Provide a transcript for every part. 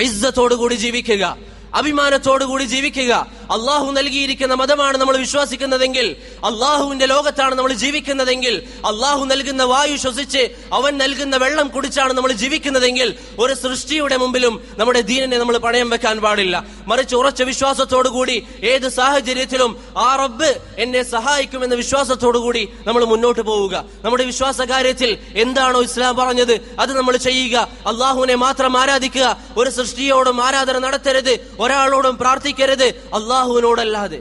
ഇസ്സത്തോടുകൂടി ജീവിക്കുക, അഭിമാനത്തോടുകൂടി ജീവിക്കുക. അള്ളാഹു നൽകിയിരിക്കുന്ന മതമാണ് നമ്മൾ വിശ്വസിക്കുന്നതെങ്കിൽ, അള്ളാഹുവിന്റെ ലോകത്താണ് നമ്മൾ ജീവിക്കുന്നതെങ്കിൽ, അള്ളാഹു നൽകുന്ന വായു ശ്വസിച്ച് അവൻ നൽകുന്ന വെള്ളം കുടിച്ചാണ് നമ്മൾ ജീവിക്കുന്നതെങ്കിൽ, ഒരു സൃഷ്ടിയുടെ മുമ്പിലും നമ്മുടെ ദീനിനെ നമ്മൾ പണയം വെക്കാൻ പാടില്ല. മറിച്ച് ഉറച്ച വിശ്വാസത്തോടുകൂടി ഏത് സാഹചര്യത്തിലും ആ റബ്ബ് എന്നെ സഹായിക്കുമെന്ന വിശ്വാസത്തോടുകൂടി നമ്മൾ മുന്നോട്ട് പോവുക. നമ്മുടെ വിശ്വാസ കാര്യത്തിൽ എന്താണോ ഇസ്ലാം പറഞ്ഞത് അത് നമ്മൾ ചെയ്യുക. അള്ളാഹുവിനെ മാത്രം ആരാധിക്കുക. ഒരു സൃഷ്ടിയോടും ആരാധന നടത്തരുത്, ഒരാളോടും പ്രാർത്ഥിക്കരുത്, അള്ളാഹുവിനോടല്ലാതെ.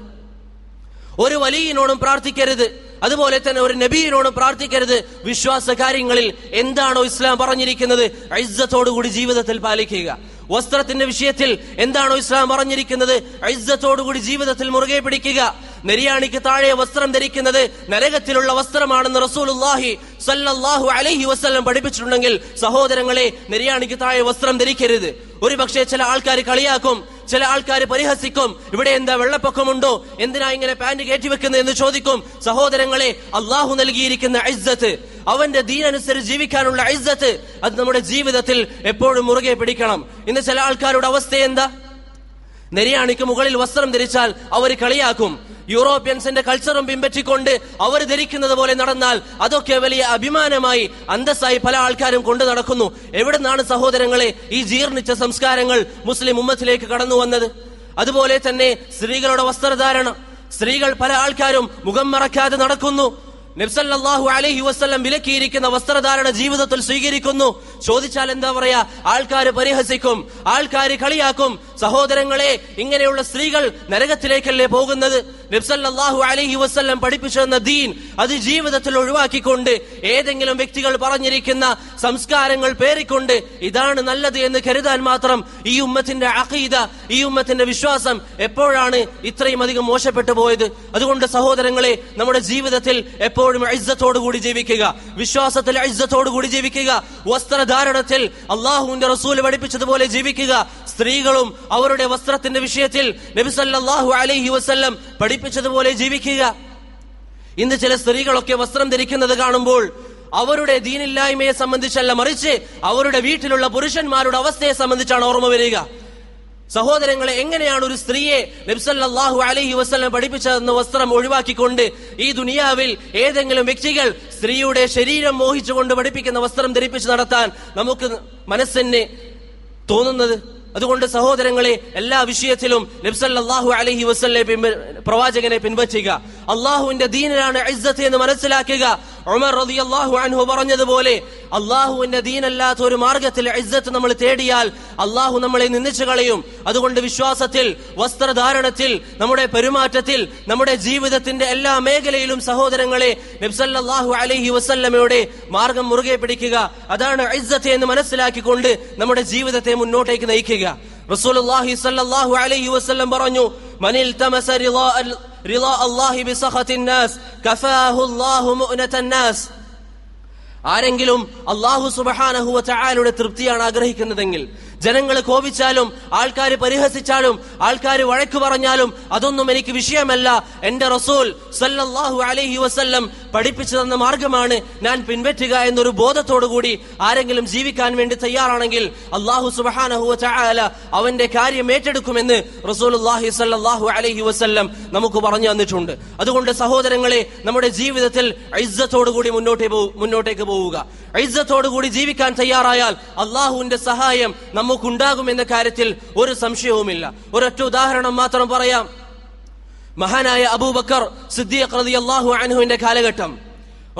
ഒരു വലിയനോടും പ്രാർത്ഥിക്കരുത്, അതുപോലെ തന്നെ ഒരു നബിയോടും പ്രാർത്ഥിക്കരുത്. വിശ്വാസ കാര്യങ്ങളിൽ എന്താണോ ഇസ്ലാം പറഞ്ഞിരിക്കുന്നത് ഇസ്സത്തോടുകൂടി ജീവിതത്തിൽ പാലിക്കുക. വസ്ത്രത്തിന്റെ വിഷയത്തിൽ എന്താണോ ഇസ്ലാം പറഞ്ഞിരിക്കുന്നത് ഇസ്സത്തോടുകൂടി ജീവിതത്തിൽ മുറുകെ പിടിക്കുക. നെരിയാണിക്ക് താഴെ വസ്ത്രം ധരിക്കുന്നത് നരകത്തിലുള്ള വസ്ത്രമാണെന്ന് റസൂലുള്ളാഹി സ്വല്ലല്ലാഹു അലൈഹി വസല്ലം പഠിപ്പിച്ചിട്ടുണ്ടെങ്കിൽ സഹോദരങ്ങളെ, നെരിയാണിക്ക് താഴെ വസ്ത്രം ധരിക്കരുത്. ഒരു പക്ഷേ ചില ആൾക്കാർ കളിയാക്കും, ചില ആൾക്കാർ പരിഹസിക്കും. ഇവിടെ എന്താ വെള്ളപ്പൊക്കമുണ്ടോ, എന്തിനാ ഇങ്ങനെ പാന്റ് കയറ്റിവെക്കുന്നത് എന്ന് ചോദിക്കും. സഹോദരങ്ങളെ, അള്ളാഹു നൽകിയിരിക്കുന്ന ഇസ്സത്ത്, അവന്റെ ദീനനുസരിച്ച് ജീവിക്കാനുള്ള ഇസ്സത്ത്, അത് നമ്മുടെ ജീവിതത്തിൽ എപ്പോഴും മുറുകെ പിടിക്കണം. ഇന്ന് ചില ആൾക്കാരുടെ അവസ്ഥ എന്താ? നെരിയാണിക്ക് മുകളിൽ വസ്ത്രം ധരിച്ചാൽ അവർ കളിയാക്കും. യൂറോപ്യൻസിന്റെ കൾച്ചറും പിൻപറ്റിക്കൊണ്ട് അവർ ധരിക്കുന്നത് പോലെ നടന്നാൽ അതൊക്കെ വലിയ അഭിമാനമായി അന്തസ്സായി പല ആൾക്കാരും കൊണ്ടു നടക്കുന്നു. എവിടെ നിന്നാണ് സഹോദരങ്ങളെ ഈ ജീർണിച്ച സംസ്കാരങ്ങൾ മുസ്ലിം ഉമ്മത്തിലേക്ക് കടന്നു വന്നത്? അതുപോലെ തന്നെ സ്ത്രീകളുടെ വസ്ത്രധാരണ, സ്ത്രീകൾ പല ആൾക്കാരും മുഖം മറക്കാതെ നടക്കുന്നു. നബി സല്ലല്ലാഹു അലൈഹി വസല്ലം വിലക്കിയിരിക്കുന്ന വസ്ത്രധാരണ ജീവിതത്തിൽ സ്വീകരിക്കുന്നു. ചോദിച്ചാൽ എന്താ പറയാ? ആൾക്കാർ പരിഹസിക്കും, ആൾക്കാർ കളിയാക്കും. സഹോദരങ്ങളെ, ഇങ്ങനെയുള്ള സ്ത്രീകൾ നരകത്തിലേക്കല്ലേ പോകുന്നത്? നബി സല്ലല്ലാഹു അലൈഹി വസല്ലം പഠിപ്പിച്ചെന്ന ദീൻ അത് ജീവിതത്തിൽ ഒഴിവാക്കിക്കൊണ്ട് ഏതെങ്കിലും വ്യക്തികൾ പറഞ്ഞിരിക്കുന്ന സംസ്കാരങ്ങൾ പേറിക്കൊണ്ട് ഇതാണ് നല്ലത് എന്ന് കരുതാൻ മാത്രം ഈ ഉമ്മത്തിന്റെ അഖീദ, ഈ ഉമ്മത്തിന്റെ വിശ്വാസം എപ്പോഴാണ് ഇത്രയും അധികം മോശപ്പെട്ടു പോയത്? അതുകൊണ്ട് സഹോദരങ്ങളെ, നമ്മുടെ ജീവിതത്തിൽ എപ്പോഴും ഇസ്സത്തോടുകൂടി ജീവിക്കുക, വിശ്വാസത്തിൽ ഇസ്സത്തോടുകൂടി ജീവിക്കുക, വസ്ത്രധാരണത്തിൽ അള്ളാഹുവിന്റെ റസൂൽ പഠിപ്പിച്ചതുപോലെ ജീവിക്കുക. സ്ത്രീകളും അവരുടെ വസ്ത്രത്തിന്റെ വിഷയത്തിൽ നബി സല്ലല്ലാഹു അലൈഹി വസല്ലം പഠിപ്പിച്ചതുപോലെ ജീവിക്കുക. ഇന്ന് ചില സ്ത്രീകളൊക്കെ വസ്ത്രം ധരിക്കുന്നത് കാണുമ്പോൾ അവരുടെ ദീനില്ലായ്മയെ സംബന്ധിച്ചല്ല, മറിച്ച് അവരുടെ വീട്ടിലുള്ള പുരുഷന്മാരുടെ അവസ്ഥയെ സംബന്ധിച്ചാണ് ഓർമ്മ വരിക. സഹോദരങ്ങളെ, എങ്ങനെയാണ് ഒരു സ്ത്രീയെ നബി സല്ലല്ലാഹു അലൈഹി വസല്ലം പഠിപ്പിച്ചതെന്ന വസ്ത്രം ഒഴിവാക്കിക്കൊണ്ട് ഈ ദുനിയാവിൽ ഏതെങ്കിലും വ്യക്തികൾ സ്ത്രീയുടെ ശരീരം മോഹിച്ചുകൊണ്ട് പഠിപ്പിക്കുന്ന വസ്ത്രം ധരിപ്പിച്ച് നടത്താൻ നമുക്ക് മനസ്സിന് തോന്നുന്നത്? അതുകൊണ്ട് സഹോദരങ്ങളെ, എല്ലാ വിഷയത്തിലും നബി സല്ലല്ലാഹു അലൈഹി വസല്ലം പ്രവാചകനെ പിൻപറ്റുക, അള്ളാഹുവിന്റെ ദീനിലാണ് ഇസ്സത്ത് എന്ന് മനസ്സിലാക്കുക. ഉമർ റളിയല്ലാഹു അൻഹു പറഞ്ഞതുപോലെ, അള്ളാഹുവിന്റെ ദീനല്ലാത്ത ഒരു മാർഗത്തിൽ ഇസ്സത്ത് നമ്മൾ തേടിയാൽ അള്ളാഹു നമ്മളെ നിന്ദിച്ചു കളയും. അതുകൊണ്ട് വിശ്വാസത്തിൽ, വസ്ത്രധാരണത്തിൽ, നമ്മുടെ പെരുമാറ്റത്തിൽ, നമ്മുടെ ജീവിതത്തിന്റെ എല്ലാ മേഖലയിലും സഹോദരങ്ങളെ നബി സല്ലല്ലാഹു അലൈഹി വസല്ലമയുടെ മാർഗം മുറുകെ പിടിക്കുക. അതാണ് ഇസ്സത്ത് എന്ന് മനസ്സിലാക്കിക്കൊണ്ട് നമ്മുടെ ജീവിതത്തെ മുന്നോട്ടേക്ക് നയിക്കുക. റസൂലുള്ളാഹി സ്വല്ലല്ലാഹു അലൈഹി വസല്ലം പറഞ്ഞു, മനിൽ തമസ റിളാ അല്ലാഹി ബിസഖത്തിൻ നാസ് കഫാഹു അല്ലാഹു മുഅനതൻ നാസ്. ആരെങ്കിലും അല്ലാഹു സുബ്ഹാനഹു വ തആലയുടെ തൃപ്തിയാണ് ആഗ്രഹിക്കുന്നതെങ്കിൽ, ജനങ്ങൾ കോപിച്ചാലും ആൾക്കാർ പരിഹസിച്ചാലും ആൾക്കാർ വഴക്ക് പറഞ്ഞാലും അതൊന്നും എനിക്ക് വിഷയമല്ല. എന്റെ റസൂൽ സല്ലല്ലാഹു അലൈഹി വസല്ലം പഠിപ്പിച്ചു തന്ന മാർഗമാണ് ഞാൻ പിൻപറ്റുക എന്നൊരു ബോധത്തോടുകൂടി ആരെങ്കിലും ജീവിക്കാൻ വേണ്ടി തയ്യാറാണെങ്കിൽ അല്ലാഹു സുബ്ഹാനഹു വ തആല അവന്റെ കാര്യം ഏറ്റെടുക്കുമെന്ന് റസൂലുള്ളാഹി സല്ലല്ലാഹു അലൈഹി വസല്ലം നമുക്ക് പറഞ്ഞു തന്നിട്ടുണ്ട്. അതുകൊണ്ട് സഹോദരങ്ങളെ, നമ്മുടെ ജീവിതത്തിൽ ഇസ്സത്തോടുകൂടി മുന്നോട്ടേക്ക് പോവുക. ഇസ്സത്തോടുകൂടി ജീവിക്കാൻ തയ്യാറായാൽ അള്ളാഹുവിന്റെ സഹായം നമുക്കുണ്ടാകുമെന്ന കാര്യത്തിൽ ഒരു സംശയവുമില്ല. ഒരൊറ്റ ഉദാഹരണം മാത്രം പറയാം. മഹാനായ അബൂബക്കർ സിദ്ദീഖ് റളിയല്ലാഹു അൻഹുവിന്റെ കാലഘട്ടം,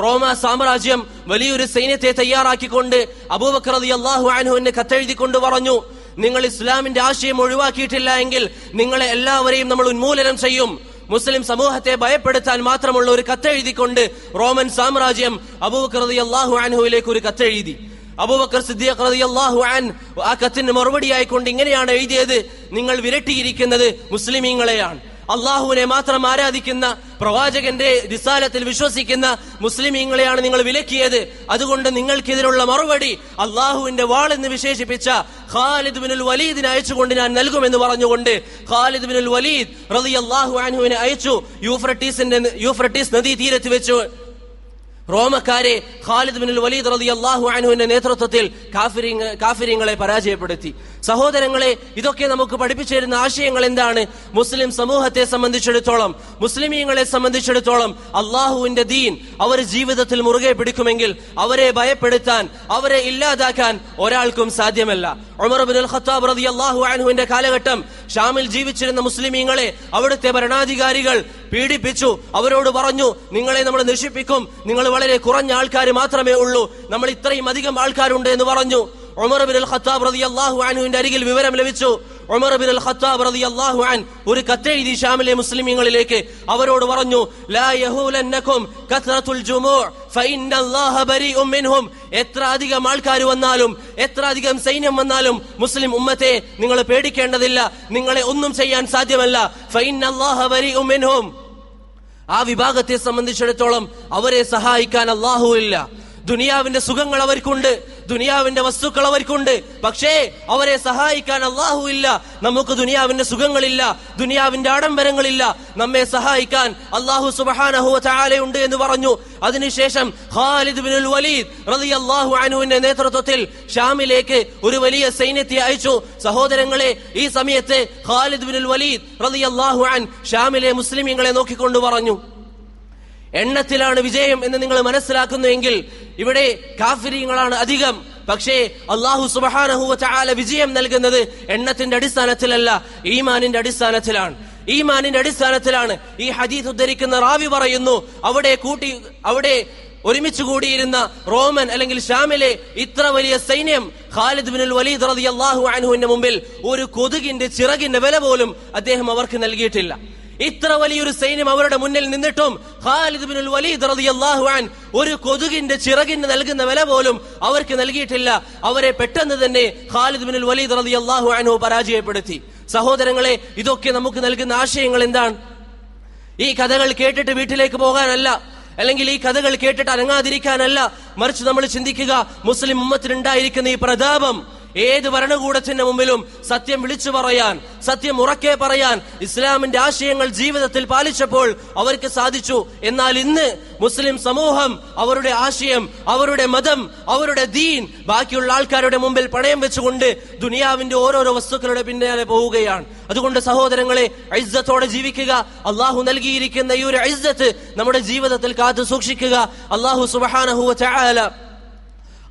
റോമ സാമ്രാജ്യം വലിയൊരു സൈന്യത്തെ തയ്യാറാക്കിക്കൊണ്ട് അബൂബക്കർ റളിയല്ലാഹു അൻഹുവിന് കത്തെഴുതിക്കൊണ്ട് പറഞ്ഞു, നിങ്ങൾ ഇസ്ലാമിന്റെ ആശയം ഒഴിവാക്കിയിട്ടില്ല എങ്കിൽ നിങ്ങളെ എല്ലാവരെയും നമ്മൾ ഉന്മൂലനം ചെയ്യും. മുസ്ലിം സമൂഹത്തെ ഭയപ്പെടുത്താൻ മാത്രമുള്ള ഒരു കത്തെഴുതിക്കൊണ്ട് റോമൻ സാമ്രാജ്യം അബൂബക്കർ റളിയല്ലാഹു അൻഹുവിലേക്ക് ഒരു കത്തെഴുതി. അബൂബക്കർ സിദ്ദീഖ് റളിയല്ലാഹു അൻഹു ആ കത്തിന് മറുപടിയായിക്കൊണ്ട് ഇങ്ങനെയാണ് എഴുതിയത്, നിങ്ങൾ വിരട്ടിയിരിക്കുന്നത് മുസ്ലിമീങ്ങളെയാണ്. അള്ളാഹുവിനെ മാത്രം ആരാധിക്കുന്ന, പ്രവാചകന്റെ റിസാലത്തിൽ വിശ്വസിക്കുന്ന മുസ്ലിമീങ്ങളെയാണ് നിങ്ങൾ വിലക്കിയത്. അതുകൊണ്ട് നിങ്ങൾക്കെതിരുള്ള മറുപടി അള്ളാഹുവിന്റെ വാൾ എന്ന് വിശേഷിപ്പിച്ച ഖാലിദ് ബിനുൽ വലീദിനെ അയച്ചുകൊണ്ട് ഞാൻ നൽകുമെന്ന് പറഞ്ഞുകൊണ്ട് ഖാലിദ് ബിനുൽ വലീദ് റളിയല്ലാഹു അൻഹുവിനെ അയച്ചു. യൂഫ്രട്ടീസ് നദീ തീരത്ത് വെച്ചു റോമക്കാരെ ഖാലിദ് ബിൻ വലീദ് റളിയല്ലാഹു അൻഹുവിന്റെ നേതൃത്വത്തിൽ കാഫിര്യങ്ങളെ പരാജയപ്പെടുത്തി. സഹോദരങ്ങളെ, ഇതൊക്കെ നമുക്ക് പഠിപ്പിച്ചു തരുന്ന ആശയങ്ങൾ എന്താണ്? മുസ്ലിം സമൂഹത്തെ സംബന്ധിച്ചിടത്തോളം, മുസ്ലിമീങ്ങളെ സംബന്ധിച്ചിടത്തോളം അള്ളാഹുവിന്റെ ദീൻ അവർ ജീവിതത്തിൽ മുറുകെ പിടിക്കുമെങ്കിൽ അവരെ ഭയപ്പെടുത്താൻ, അവരെ ഇല്ലാതാക്കാൻ ഒരാൾക്കും സാധ്യമല്ല. ഉമർ ഇബ്നുൽ ഖത്താബ് റളിയല്ലാഹു അൻഹുവിന്റെ കാലഘട്ടം ഷാമിൽ ജീവിച്ചിരുന്ന മുസ്ലിമീങ്ങളെ അവിടുത്തെ ഭരണാധികാരികൾ പീഡിപ്പിച്ചു. അവരോട് പറഞ്ഞു, നിങ്ങളെ നമ്മൾ നശിപ്പിക്കും, നിങ്ങൾ വളരെ കുറഞ്ഞ ആൾക്കാർ മാത്രമേ ഉള്ളൂ, നമ്മൾ ഇത്രയും അധികം ആൾക്കാരുണ്ട് എന്ന് പറഞ്ഞു. ഉമർ ഇബ്നുൽ ഖത്താബ് റളിയല്ലാഹു അൻഹുവിന്റെ അരികിൽ വിവരം ലഭിച്ചു. ഉമർ ഇബ്നുൽ ഖത്താബ് റളിയല്ലാഹു അൻഹു ഒരു കത്തെഴുതി ഷാമിലെ മുസ്ലിമീങ്ങളിലേക്ക്. അവരോട് പറഞ്ഞു, ലാ യഹൂലന്നകും കത്റത്തുൽ ജുമൂഅ് ഫഇന്നല്ലാഹ ബരീഉം മിൻഹും. എത്ര അധികം ആൾക്കാർ വന്നാലും, എത്ര അധികം സൈന്യം വന്നാലും മുസ്ലിം ഉമ്മത്തെ നിങ്ങൾ പേടിക്കേണ്ടതില്ല, നിങ്ങളെ ഒന്നും ചെയ്യാൻ സാധ്യമല്ല. ഫഇന്നല്ലാഹ ബരീഉം മിൻഹും. ആ വിഭാഗത്തെ സംബന്ധിച്ചിടത്തോളം അവരെ സഹായിക്കാൻ അല്ലാഹുവില്ല. ദുനിയാവിന്റെ സുഖങ്ങൾ അവർക്കുണ്ട്, ദുനിയാവിന്റെ വസ്തുക്കൾ അവർക്കുണ്ട്, പക്ഷേ അവരെ സഹായിക്കാൻ അല്ലാഹു ഇല്ല. നമുക്ക് ദുനിയാവിന്റെ സുഖങ്ങളില്ല, ദുനിയാവിന്റെ ആഡംബരങ്ങളില്ല, നമ്മെ സഹായിക്കാൻ അല്ലാഹു സുബ്ഹാനഹു വ തആല ഉണ്ട് എന്ന് പറഞ്ഞു. അതിനുശേഷം ഖാലിദ് ബിൻ വലീദ് റളിയല്ലാഹു അൻഹുവിന്റെ നേതൃത്വത്തിൽ ഷാമിലേക്ക് ഒരു വലിയ സൈന്യത്തെ അയച്ചു. സഹോദരങ്ങളെ, ഈ സമയത്ത് ഖാലിദ് ബിൻ വലീദ് റളിയല്ലാഹു അൻഹു ഷാമിലെ മുസ്ലിമീങ്ങളെ നോക്കിക്കൊണ്ട് പറഞ്ഞു, എണ്ണത്തിലാണ് വിജയം എന്ന് നിങ്ങൾ മനസ്സിലാക്കുന്നുവെങ്കിൽ ഇവിടെ കാഫിരീങ്ങളാണ് അധികം. പക്ഷേ അല്ലാഹു സുബ്ഹാനഹു വ തആല വിജയം നൽകുന്നത് എണ്ണത്തിന്റെ അടിസ്ഥാനത്തിലല്ല, ഈമാനിന്റെ അടിസ്ഥാനത്തിലാണ്. ഈമാനിന്റെ അടിസ്ഥാനത്തിലാണ്. ഈ ഹദീസ് ഉദ്ധരിക്കുന്ന റാവി പറയുന്നു, അവിടെ ഒരുമിച്ച് കൂടിയിരുന്ന റോമൻ അല്ലെങ്കിൽ ഷാമിലെ ഇത്ര വലിയ സൈന്യം ഖാലിദ് ബിൻ വലീദ് റളിയല്ലാഹു അൻഹുവിന്റെ മുമ്പിൽ ഒരു കൊതുകിന്റെ ചിറകിന്റെ വില പോലും അദ്ദേഹം അവർക്ക് നൽകിയിട്ടില്ല. ഇത്ര വലിയൊരു സൈന്യം അവരുടെ മുന്നിൽ നിന്നിട്ടും ഖാലിദ് ബിൻ വലീദ് റളിയല്ലാഹു അൻഹു ഒരു കൊതുകിന്റെ ചിറകിന് നൽകുന്ന വില പോലും അവർക്ക് നൽകിയിട്ടില്ല. അവരെ പെട്ടെന്ന് തന്നെ ഖാലിദ് ബിൻ വലീദ് റളിയല്ലാഹു അൻഹു പരാജയപ്പെടുത്തി. സഹോദരങ്ങളെ, ഇതൊക്കെ നമുക്ക് നൽകുന്ന ആശയങ്ങൾ എന്താണ്? ഈ കഥകൾ കേട്ടിട്ട് വീട്ടിലേക്ക് പോകാനല്ല, അല്ലെങ്കിൽ ഈ കഥകൾ കേട്ടിട്ട് അനങ്ങാതിരിക്കാനല്ല, മറിച്ച് നമ്മൾ ചിന്തിക്കുക, മുസ്ലിം ഉമ്മത്തിനുണ്ടായിരിക്കുന്ന ഈ പ്രതാപം ഏത് ഭരണകൂടത്തിന്റെ മുമ്പിലും സത്യം വിളിച്ചു പറയാൻ, സത്യം ഉറക്കെ പറയാൻ ഇസ്ലാമിന്റെ ആശയങ്ങൾ ജീവിതത്തിൽ പാലിച്ചപ്പോൾ അവർക്ക് സാധിച്ചു. എന്നാൽ ഇന്ന് മുസ്ലിം സമൂഹം അവരുടെ ആശയം, അവരുടെ മതം, അവരുടെ ദീൻ ബാക്കിയുള്ള ആൾക്കാരുടെ മുമ്പിൽ പണയം വെച്ചുകൊണ്ട് ദുനിയാവിന്റെ ഓരോരോ വസ്തുക്കളുടെ പിന്നാലെ പോവുകയാണ്. അതുകൊണ്ട് സഹോദരങ്ങളെ, ഇസ്സത്തോടെ ജീവിക്കുക. അള്ളാഹു നൽകിയിരിക്കുന്ന ഈ ഒരു ഇസ്സത്ത് നമ്മുടെ ജീവിതത്തിൽ കാത്തു സൂക്ഷിക്കുക. അള്ളാഹു സുബ്ഹാനഹു വ തആല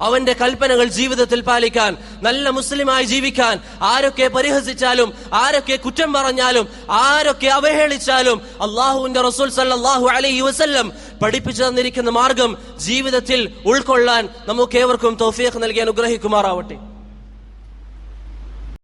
അവന്റെ കൽപ്പനകൾ ജീവിതത്തിൽ പാലിക്കാൻ, നല്ല മുസ്ലിമായി ജീവിക്കാൻ, ആരൊക്കെ പരിഹസിച്ചാലും, ആരൊക്കെ കുറ്റം പറഞ്ഞാലും, ആരൊക്കെ അവഹേളിച്ചാലും അല്ലാഹുവിന്റെ റസൂൽ സല്ലല്ലാഹു അലൈഹി വസല്ലം പഠിപ്പിച്ചു തന്നിരിക്കുന്ന മാർഗം ജീവിതത്തിൽ ഉൾക്കൊള്ളാൻ നമുക്ക് ഏവർക്കും തൗഫീഖ് നൽകി അനുഗ്രഹിക്കുമാറാവട്ടെ.